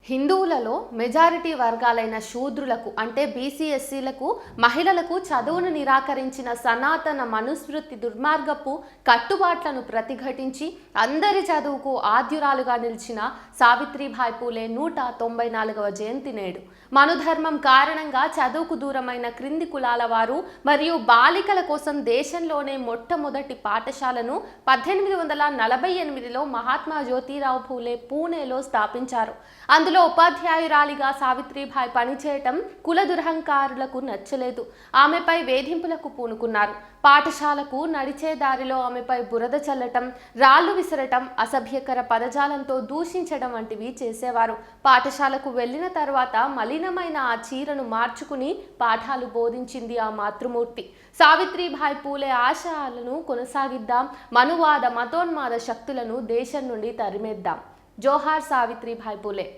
హిందువులలో majority వర్గాలైన శూద్రులకు అంటే BC ఎస్సీలకు మహిళలకు చదువును నిరాకరించిన సనాతన మనుస్మృతి దుర్మార్గపు కట్టుబాట్లను ప్రతిఘటించి అందరి చదువుకు ఆద్యురాలుగా నిలిచిన సావిత్రిబాయి పూలే 194వ జయంతి నేడు. మనుధర్మం కారణంగా చదువుకు దూరమైన క్రింది కులాల వారు మరియు బాలికల కోసం దేశంలోనే మొట్టమొదటి పాఠశాలను 1848లో మహాత్మా జ్యోతిరావు పూలే పూణేలో స్థాపించారు. అందులో ఉపాధ్యాయురాలిగా సావిత్రిబాయి పనిచేయటం కుల దురహంకారులకు నచ్చలేదు. ఆమెపై వేధింపులకు పూనుకున్నారు. పాఠశాలకు నడిచే దారిలో ఆమెపై బురద చల్లటం, రాళ్లు విసరటం, అసభ్యకర పదజాలంతో దూషించడం వంటివి చేసేవారు. పాఠశాలకు వెళ్ళిన తర్వాత మలినమైన ఆ చీరను మార్చుకుని పాఠాలు బోధించింది ఆ మాతృమూర్తి. సావిత్రిబాయి పూలే ఆశయాలను కొనసాగిద్దాం, మనువాద మతోన్మాద శక్తులను దేశం నుండి తరిమేద్దాం. జోహార్ సావిత్రిబాయి పూలే.